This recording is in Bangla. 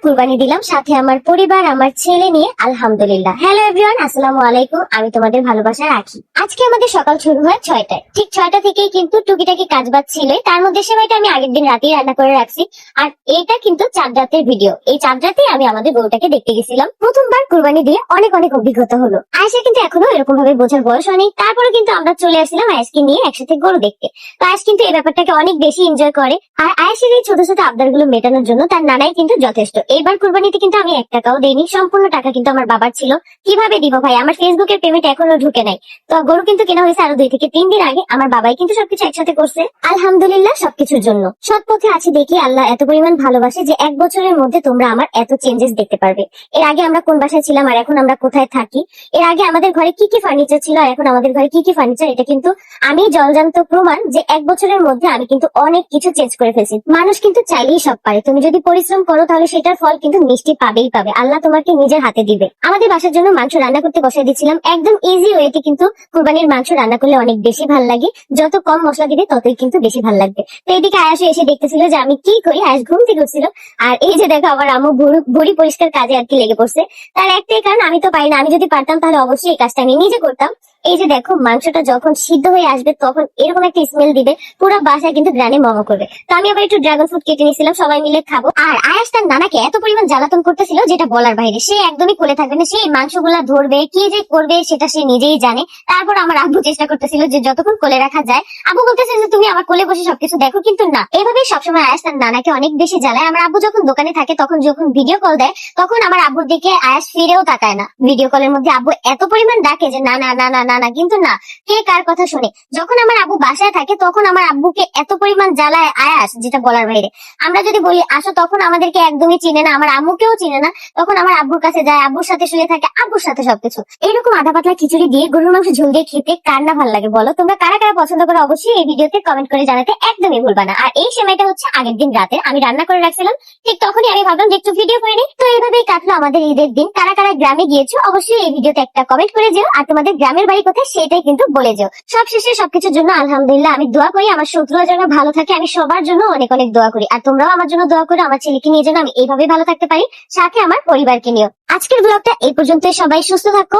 কুরবানি দিলাম, সাথে আমার পরিবার, আমার ছেলে নিয়ে। আলহামদুলিল্লাহ। হ্যালো এভরিওয়ান, আসসালামু আলাইকুম। আমি তোমাদের ভালোবাসা রাখি। আজকে আমাদের সকাল শুরু হয় 6টায়। ঠিক 6টা থেকেই কিন্তু টুকিটাকি কাজ বাজ ছিল। তার মধ্যে সেমাইটা আমি আগের দিন রাতেই রান্না করে রাখছি। আর এটা কিন্তু চাঁদ রাতের ভিডিও। এই চাঁদ রাতে আমি আমাদের গরুটাকে দেখতে গেছিলাম। প্রথমবার কুরবানি দিয়ে অনেক অনেক অভিজ্ঞতা হলো। আয়েশা কিন্তু এখনো এরকম ভাবে বোঝার বয়স হয়নি। তারপরে কিন্তু আমরা চলে আসছিলাম আয়েশকে নিয়ে একসাথে গরু দেখতে। তো আয়েশ কিন্তু এই ব্যাপারটাকে অনেক বেশি এনজয় করে। আর আয়েশের এই ছোট ছোট আবদার গুলো মেটানোর জন্য তার নানাই কিন্তু যথেষ্ট। এইবার কুরবানিতে কিন্তু আমি 1 টাকাও দেইনি, সম্পূর্ণ টাকা কিন্তু আমার বাবার ছিল। কিভাবে দিব ভাই, আমার ফেসবুকের পেমেন্ট এখনো ঢুকে নাই। তো গরু কিন্তু কেনা হয়েছে আরো 2 থেকে 3 দিন আগে। আমার বাবাই কিন্তু সবকিছু একসাথে করছে। আলহামদুলিল্লাহ, সবকিছুর জন্য সৎ পথে আছি দেখি আল্লাহ এত পরিমাণ ভালোবাসে যে 1 বছরের মধ্যে তোমরা আমার এত চেঞ্জেস দেখতে পারবে। এর আগে আমরা কোন বাসায় ছিলাম আর এখন আমরা কোথায় থাকি, এর আগে আমাদের ঘরে কি কি ফার্নিচার ছিল আর এখন আমাদের ঘরে কি কি ফার্নিচার, এটা কিন্তু আমি জলজান্ত প্রমাণ যে 1 বছরের মধ্যে আমি কিন্তু অনেক কিছু চেঞ্জ করে ফেলছি। মানুষ কিন্তু চাইলেই সব পারে। তুমি যদি পরিশ্রম করো তাহলে সেটার ফল কিন্তু মিষ্টি পাবেই পাবে। আল্লাহ তোমাকে নিজের হাতে দিবে। আমাদের বাসার জন্য মাংস রান্না করতে বসাই দিচ্ছিলাম। একদম ইজি ওয়েতে কিন্তু কুরবানির মাংস রান্না করলে অনেক বেশি ভালো লাগে। যত কম মশলা দিবে ততই কিন্তু বেশি ভালো লাগবে। তো এদিকে আয়াস এসে দেখতেছিল যে আমি কি করি। আয়াস ঘুম থেকে উঠছিল। আর এই যে দেখো আমার আম্মু ভুড়ি পরিষ্কার কাজে আর কি লেগে পড়ছে। তার একটাই কারণ, আমি তো পারি না। আমি যদি পারতাম তাহলে অবশ্যই এই কাজটা আমি নিজে করতাম। এই যে দেখো মাংসটা যখন সিদ্ধ হয়ে আসবে তখন এরকম একটা স্মেল দিবে, পুরো বাসায় কিন্তু গ্রানে মমো করবে। তো আমি আবার একটু ড্রাগন ফ্রুট কেটে নিয়েছিলাম, সবাই মিলে খাবো। আর আয়াস তার নানাকে এত পরিমাণ জ্বালাতন করতেছিল যেটা বলার বাইরে। সে একদমই কোলে থাকবে না, সেই মাংসগুলা ধরবে, কি যে করবে সেটা সে নিজেই জানে। তারপর আমার আব্বু চেষ্টা করতেছিল যে যতক্ষণ কোলে রাখা যায়। আব্বু বলতেছে যে তুমি আমার কোলে বসে সবকিছু দেখো, কিন্তু না, এভাবে সবসময় আয়াস তার নানাকে অনেক বেশি জ্বালায়। আমার আব্বু যখন দোকানে থাকে তখন যখন ভিডিও কল দেয় তখন আমার আব্বুর দিকে আয়াস ফিরেও তাকায় না। ভিডিও কলের মধ্যে আব্বু এত পরিমাণ ডাকে যে না না না না না না, কিন্তু না, কে কার কথা শুনে। যখন আমার আব্বু বাসায় থাকে তখন আমার আব্বুকে এত পরিমাণ জ্বালায় আয়াস যেটা বলার বাইরে। আমরা যদি বলি আসো তখন আমাদেরকে একদমই চিনে না, আমার আম্মুকেও চিনে না। তখন আমার আব্বুর কাছে যায়, আব্বুর সাথে শুয়ে থাকে, আব্বুর সাথে সবকিছু। এরকম আধা পাতলা খিচুড়ি দিয়ে গরুর মাংস ঝোল দিয়ে খেতে কার না ভালো লাগে বলো? তোমরা কারা কারা পছন্দ করো অবশ্যই এই ভিডিওতে কমেন্ট করে জানাতে একদমই ভুলবা না। আর এই সেমাইটা হচ্ছে আগের দিন রাতে আমি রান্না করে রাখছিলাম। ঠিক তখনই আমি ভাবলাম যে একটু ভিডিও করে নিই। তো এইভাবেই কাটলো আমাদের ঈদের দিন। কারা কারা গ্রামে গিয়েছো অবশ্যই এই ভিডিওতে একটা কমেন্ট করে যেও। আর তোমাদের গ্রামের বাড়ি কোথায় সেটাই কিন্তু বলে যেও। সবশেষে সবকিছুর জন্য আলহামদুলিল্লাহ আমি দোয়া করি আমার শত্রুরা যেন ভালো থাকে। আমি সবার জন্য অনেক অনেক দোয়া করি। আর তোমরাও আমার জন্য দোয়া করো, আমার ছেলেকে নিয়ে যেন আমি এইভাবে ভালো থাকতে পারি, সাথে আমার পরিবারকে নিয়েও। আজকের ব্লগটা এই পর্যন্তই। সবাই সুস্থ থাকো।